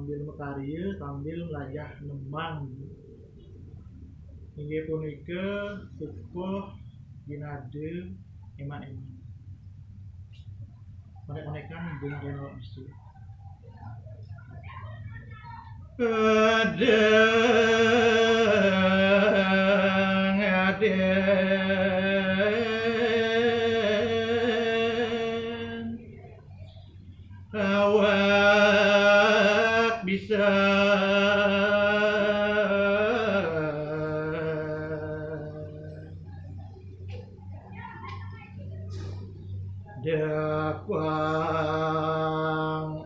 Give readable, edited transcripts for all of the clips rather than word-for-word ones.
sambil mekarieu sambil lajah nemang. Inggih punika sepuh ginade eman-eman. Konek-konekan jeung Reno Isu. Kadang awak bisa dakwang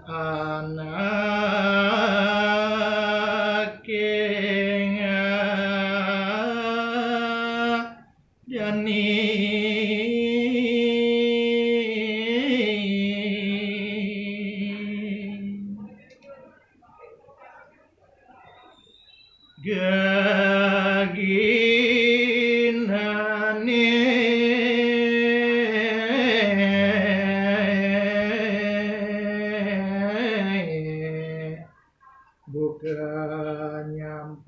anak jani gaginane bukan nyampak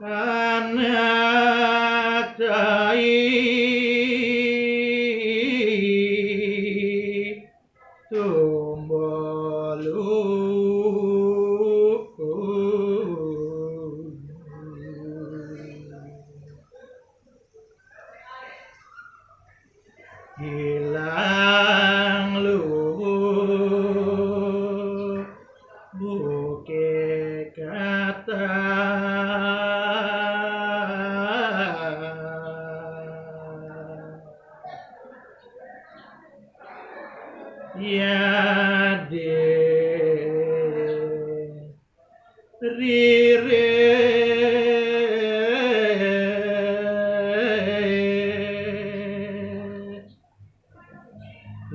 anak cai tumbolu hilang luhur buke kata ya de rire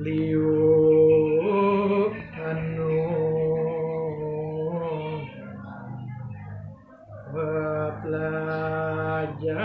liu anu pelajaran